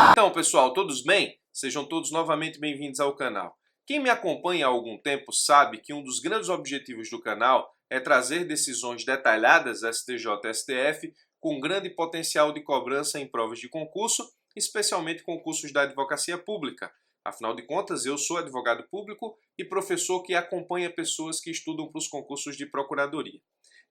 Então, pessoal, todos bem? Sejam todos novamente bem-vindos ao canal. Quem me acompanha há algum tempo sabe que um dos grandes objetivos do canal é trazer decisões detalhadas STJ e STF com grande potencial de cobrança em provas de concurso, especialmente concursos da advocacia pública. Afinal de contas, eu sou advogado público e professor que acompanha pessoas que estudam para os concursos de procuradoria.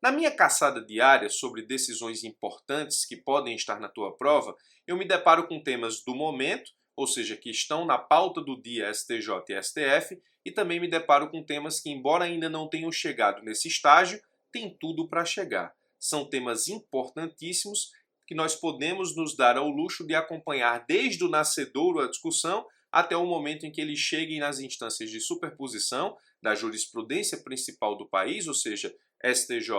Na minha caçada diária sobre decisões importantes que podem estar na tua prova, eu me deparo com temas do momento, ou seja, que estão na pauta do dia STJ e STF, e também me deparo com temas que, embora ainda não tenham chegado nesse estágio, têm tudo para chegar. São temas importantíssimos que nós podemos nos dar ao luxo de acompanhar desde o nascedouro a discussão até o momento em que eles cheguem nas instâncias de superposição da jurisprudência principal do país, ou seja, STJ,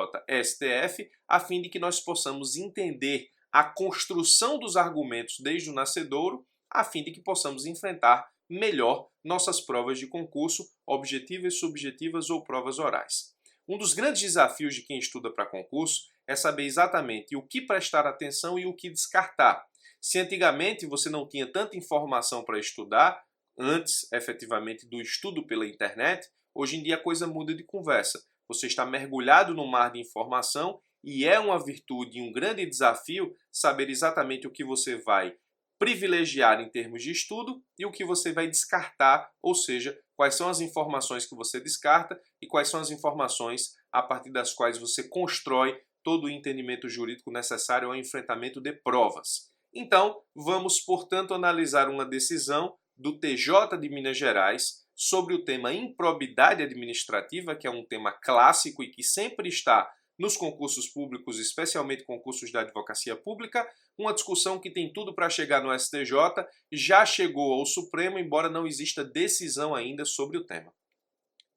STF, a fim de que nós possamos entender a construção dos argumentos desde o nascedouro, a fim de que possamos enfrentar melhor nossas provas de concurso, objetivas, subjetivas ou provas orais. Um dos grandes desafios de quem estuda para concurso é saber exatamente o que prestar atenção e o que descartar. Se antigamente você não tinha tanta informação para estudar, antes efetivamente do estudo pela internet, hoje em dia a coisa muda de conversa. Você está mergulhado no mar de informação e é uma virtude e um grande desafio saber exatamente o que você vai privilegiar em termos de estudo e o que você vai descartar, ou seja, quais são as informações que você descarta e quais são as informações a partir das quais você constrói todo o entendimento jurídico necessário ao enfrentamento de provas. Então, vamos, portanto, analisar uma decisão do TJ de Minas Gerais sobre o tema improbidade administrativa, que é um tema clássico e que sempre está nos concursos públicos, especialmente concursos da advocacia pública, uma discussão que tem tudo para chegar no STJ, já chegou ao Supremo, embora não exista decisão ainda sobre o tema.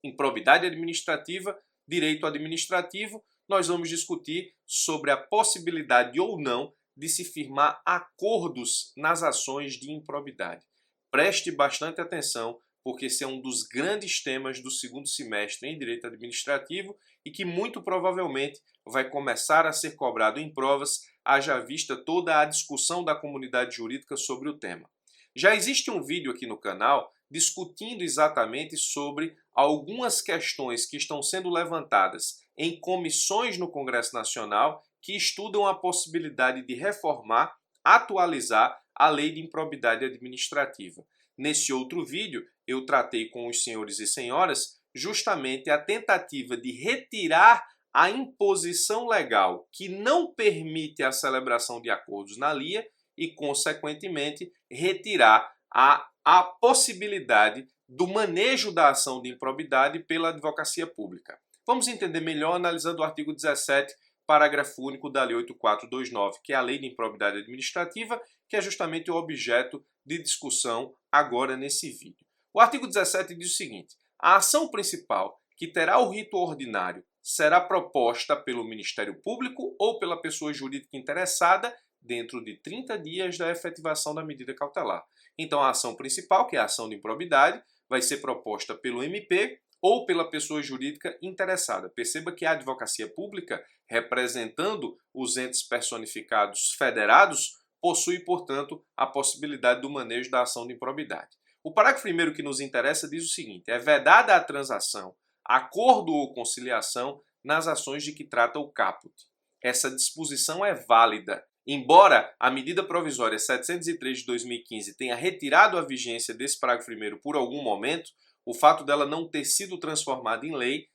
Improbidade administrativa, direito administrativo, nós vamos discutir sobre a possibilidade ou não de se firmar acordos nas ações de improbidade. Preste bastante atenção, porque esse é um dos grandes temas do segundo semestre em Direito Administrativo e que muito provavelmente vai começar a ser cobrado em provas, haja vista toda a discussão da comunidade jurídica sobre o tema. Já existe um vídeo aqui no canal discutindo exatamente sobre algumas questões que estão sendo levantadas em comissões no Congresso Nacional que estudam a possibilidade de reformar, atualizar a Lei de Improbidade Administrativa. Nesse outro vídeo, eu tratei com os senhores e senhoras justamente a tentativa de retirar a imposição legal que não permite a celebração de acordos na LIA e, consequentemente, retirar a possibilidade do manejo da ação de improbidade pela advocacia pública. Vamos entender melhor analisando o artigo 17, parágrafo único da Lei 8429, que é a Lei de Improbidade Administrativa, que é justamente o objeto de discussão agora nesse vídeo. O artigo 17 diz o seguinte: a ação principal, que terá o rito ordinário, será proposta pelo Ministério Público ou pela pessoa jurídica interessada dentro de 30 dias da efetivação da medida cautelar. Então, a ação principal, que é a ação de improbidade, vai ser proposta pelo MP ou pela pessoa jurídica interessada. Perceba que a advocacia pública, representando os entes personificados federados, possui, portanto, a possibilidade do manejo da ação de improbidade. O parágrafo 1º que nos interessa diz o seguinte: é vedada a transação, acordo ou conciliação nas ações de que trata o caput. Essa disposição é válida. Embora a medida provisória 703 de 2015 tenha retirado a vigência desse parágrafo 1º por algum momento, o fato dela não ter sido transformada em lei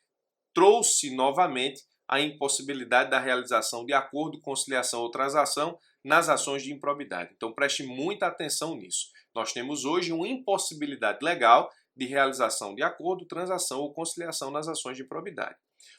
trouxe novamente a impossibilidade da realização de acordo, conciliação ou transação nas ações de improbidade. Então preste muita atenção nisso. Nós temos hoje uma impossibilidade legal de realização de acordo, transação ou conciliação nas ações de improbidade.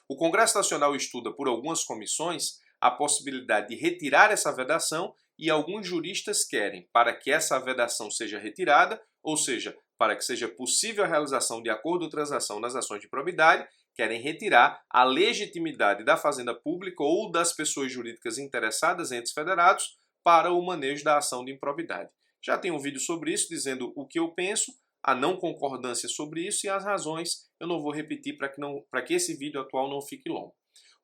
O Congresso Nacional estuda por algumas comissões a possibilidade de retirar essa vedação e alguns juristas querem, para que essa vedação seja retirada, ou seja, para que seja possível a realização de acordo ou transação nas ações de improbidade, querem retirar a legitimidade da Fazenda Pública ou das pessoas jurídicas interessadas, entes federados, para o manejo da ação de improbidade. Já tem um vídeo sobre isso, dizendo o que eu penso, a não concordância sobre isso e as razões. Eu não vou repetir para que esse vídeo atual não fique longo.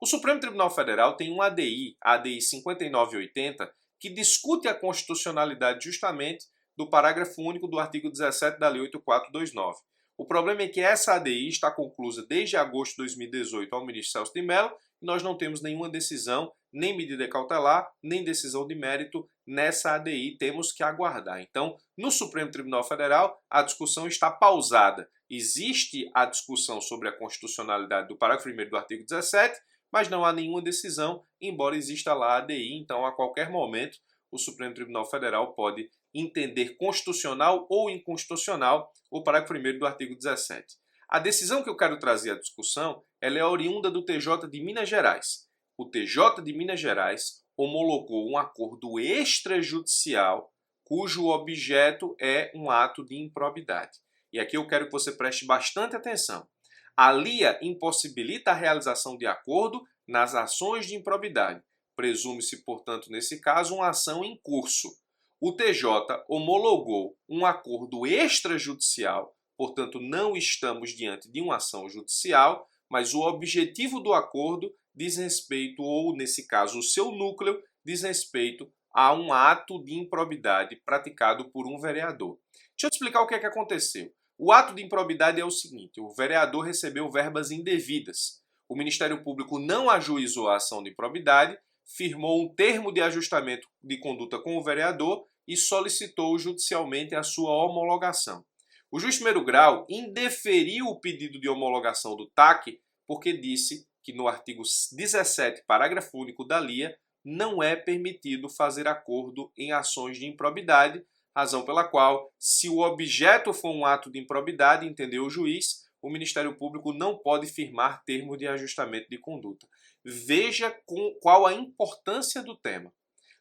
O Supremo Tribunal Federal tem um ADI, a ADI 5980, que discute a constitucionalidade justamente do parágrafo único do artigo 17 da Lei 8429. O problema é que essa ADI está conclusa desde agosto de 2018 ao ministro Celso de Mello e nós não temos nenhuma decisão, nem medida cautelar, nem decisão de mérito nessa ADI. Temos que aguardar. Então, no Supremo Tribunal Federal, a discussão está pausada. Existe a discussão sobre a constitucionalidade do parágrafo 1º do artigo 17, mas não há nenhuma decisão, embora exista lá a ADI. Então, a qualquer momento, o Supremo Tribunal Federal pode entender constitucional ou inconstitucional o parágrafo 1º do artigo 17. A decisão que eu quero trazer à discussão, ela é oriunda do TJ de Minas Gerais. O TJ de Minas Gerais homologou um acordo extrajudicial cujo objeto é um ato de improbidade. E aqui eu quero que você preste bastante atenção. A LIA impossibilita a realização de acordo nas ações de improbidade. Presume-se, portanto, nesse caso, uma ação em curso. O TJ homologou um acordo extrajudicial, portanto, não estamos diante de uma ação judicial, mas o objetivo do acordo diz respeito, ou nesse caso, o seu núcleo, diz respeito a um ato de improbidade praticado por um vereador. Deixa eu te explicar o que é que aconteceu. O ato de improbidade é o seguinte: o vereador recebeu verbas indevidas. O Ministério Público não ajuizou a ação de improbidade, firmou um termo de ajustamento de conduta com o vereador e solicitou judicialmente a sua homologação. O juiz de primeiro grau indeferiu o pedido de homologação do TAC porque disse que no artigo 17, parágrafo único da LIA, não é permitido fazer acordo em ações de improbidade, razão pela qual, se o objeto for um ato de improbidade, entendeu o juiz, o Ministério Público não pode firmar termo de ajustamento de conduta. Veja qual a importância do tema.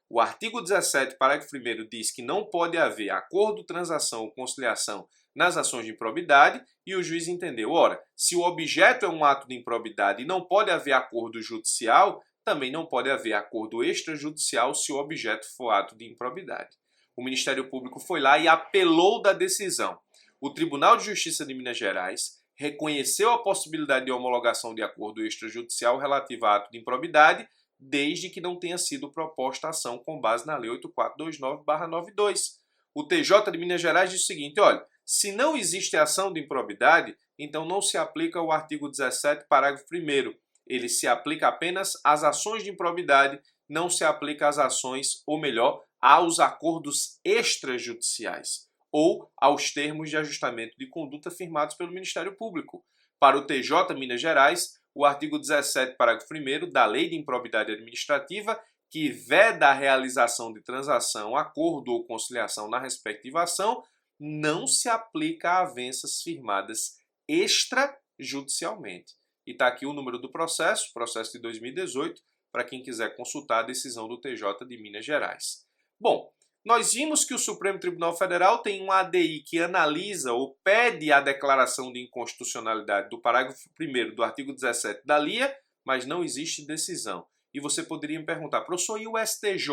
O artigo 17, parágrafo 1º, diz que não pode haver acordo, transação ou conciliação nas ações de improbidade e o juiz entendeu, ora, se o objeto é um ato de improbidade e não pode haver acordo judicial, também não pode haver acordo extrajudicial se o objeto for ato de improbidade. O Ministério Público foi lá e apelou da decisão. O Tribunal de Justiça de Minas Gerais reconheceu a possibilidade de homologação de acordo extrajudicial relativo a ato de improbidade, desde que não tenha sido proposta a ação com base na Lei 8429/92. O TJ de Minas Gerais diz o seguinte, olha, se não existe ação de improbidade, então não se aplica o artigo 17, parágrafo 1º. Ele se aplica apenas às ações de improbidade, não se aplica às ações, ou melhor, aos acordos extrajudiciais ou aos termos de ajustamento de conduta firmados pelo Ministério Público. Para o TJ Minas Gerais, o artigo 17, parágrafo 1º da Lei de Improbidade Administrativa, que veda a realização de transação, acordo ou conciliação na respectiva ação, não se aplica a avenças firmadas extrajudicialmente. E está aqui o número do processo de 2018, para quem quiser consultar a decisão do TJ de Minas Gerais. Bom, nós vimos que o Supremo Tribunal Federal tem um ADI que analisa ou pede a declaração de inconstitucionalidade do parágrafo 1º do artigo 17 da LIA, mas não existe decisão. E você poderia me perguntar, professor, e o STJ?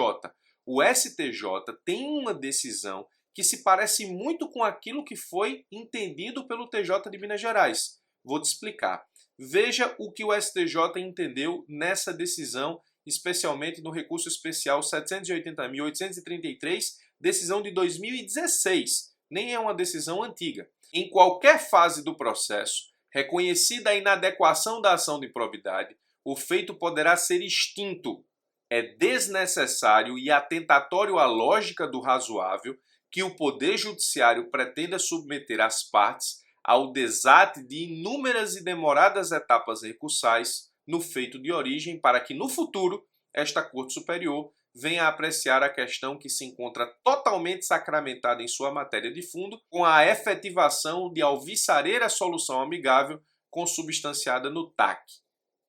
O STJ tem uma decisão que se parece muito com aquilo que foi entendido pelo TJ de Minas Gerais. Vou te explicar. Veja o que o STJ entendeu nessa decisão, especialmente no recurso especial 780.833, decisão de 2016. Nem é uma decisão antiga. Em qualquer fase do processo, reconhecida a inadequação da ação de improbidade, o feito poderá ser extinto. É desnecessário e atentatório à lógica do razoável que o Poder Judiciário pretenda submeter as partes ao desate de inúmeras e demoradas etapas recursais no feito de origem para que, no futuro, esta Corte Superior venha a apreciar a questão que se encontra totalmente sacramentada em sua matéria de fundo, com a efetivação de alvissareira solução amigável consubstanciada no TAC.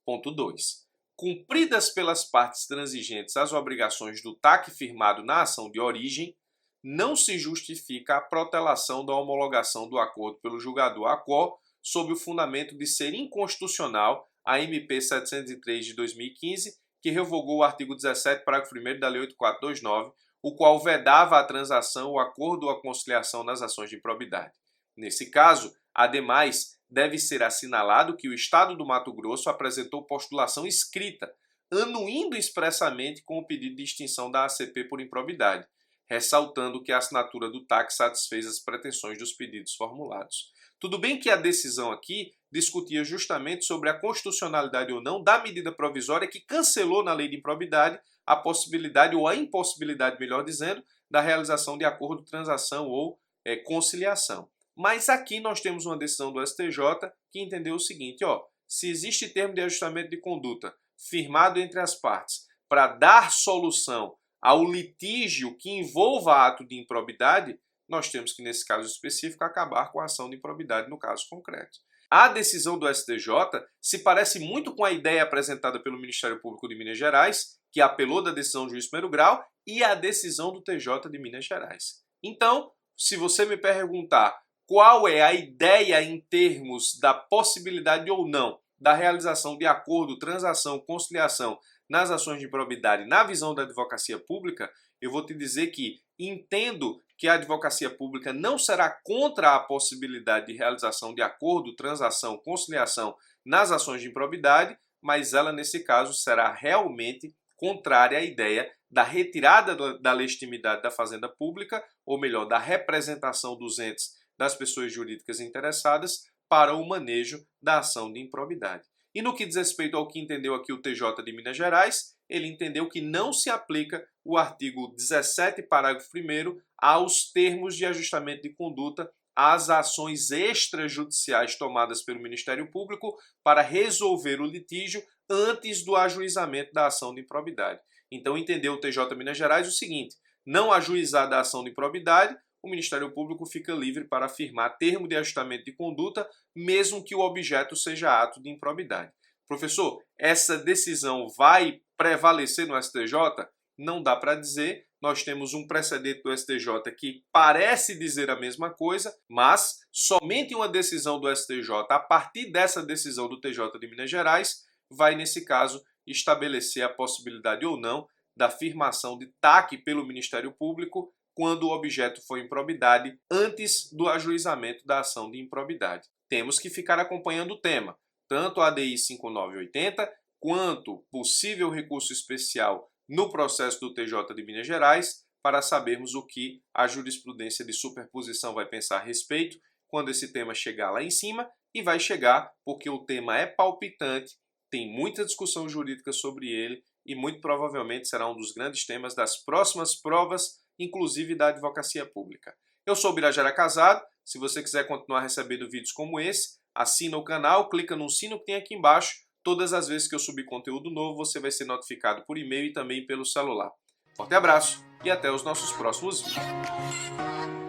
Ponto 2. Cumpridas pelas partes transigentes as obrigações do TAC firmado na ação de origem, não se justifica a protelação da homologação do acordo pelo julgador ACO sob o fundamento de ser inconstitucional a MP 703 de 2015, que revogou o artigo 17, parágrafo 1º da Lei 8429, o qual vedava a transação, o acordo ou a conciliação nas ações de improbidade. Nesse caso, ademais, deve ser assinalado que o Estado do Mato Grosso apresentou postulação escrita, anuindo expressamente com o pedido de extinção da ACP por improbidade. ressaltando que a assinatura do TAC satisfez as pretensões dos pedidos formulados. Tudo bem que a decisão aqui discutia justamente sobre a constitucionalidade ou não da medida provisória que cancelou na lei de improbidade a possibilidade ou a impossibilidade, melhor dizendo, da realização de acordo, transação ou conciliação. Mas aqui nós temos uma decisão do STJ que entendeu o seguinte, se existe termo de ajustamento de conduta firmado entre as partes para dar solução ao litígio que envolva ato de improbidade, nós temos que, nesse caso específico, acabar com a ação de improbidade no caso concreto. A decisão do STJ se parece muito com a ideia apresentada pelo Ministério Público de Minas Gerais, que apelou da decisão do juiz de primeiro grau, e a decisão do TJ de Minas Gerais. Então, se você me perguntar qual é a ideia em termos da possibilidade ou não da realização de acordo, transação, conciliação nas ações de improbidade na visão da advocacia pública, eu vou te dizer que entendo que a advocacia pública não será contra a possibilidade de realização de acordo, transação, conciliação nas ações de improbidade, mas ela, nesse caso, será realmente contrária à ideia da retirada da legitimidade da fazenda pública, ou melhor, da representação dos entes das pessoas jurídicas interessadas para o manejo da ação de improbidade. E no que diz respeito ao que entendeu aqui o TJ de Minas Gerais, ele entendeu que não se aplica o artigo 17, parágrafo 1º, aos termos de ajustamento de conduta às ações extrajudiciais tomadas pelo Ministério Público para resolver o litígio antes do ajuizamento da ação de improbidade. Então entendeu o TJ Minas Gerais o seguinte: não ajuizada a ação de improbidade, o Ministério Público fica livre para afirmar termo de ajustamento de conduta, mesmo que o objeto seja ato de improbidade. Professor, essa decisão vai prevalecer no STJ? Não dá para dizer. Nós temos um precedente do STJ que parece dizer a mesma coisa, mas somente uma decisão do STJ, a partir dessa decisão do TJ de Minas Gerais, vai, nesse caso, estabelecer a possibilidade ou não da afirmação de TAC pelo Ministério Público quando o objeto for improbidade antes do ajuizamento da ação de improbidade. Temos que ficar acompanhando o tema, tanto a ADI 5980 quanto possível recurso especial no processo do TJ de Minas Gerais, para sabermos o que a jurisprudência de superposição vai pensar a respeito quando esse tema chegar lá em cima, e vai chegar porque o tema é palpitante, tem muita discussão jurídica sobre ele e muito provavelmente será um dos grandes temas das próximas provas, inclusive da advocacia pública. Eu sou Birajara Casado. Se você quiser continuar recebendo vídeos como esse, assina o canal, clica no sino que tem aqui embaixo. Todas as vezes que eu subir conteúdo novo, você vai ser notificado por e-mail e também pelo celular. Forte abraço e até os nossos próximos vídeos.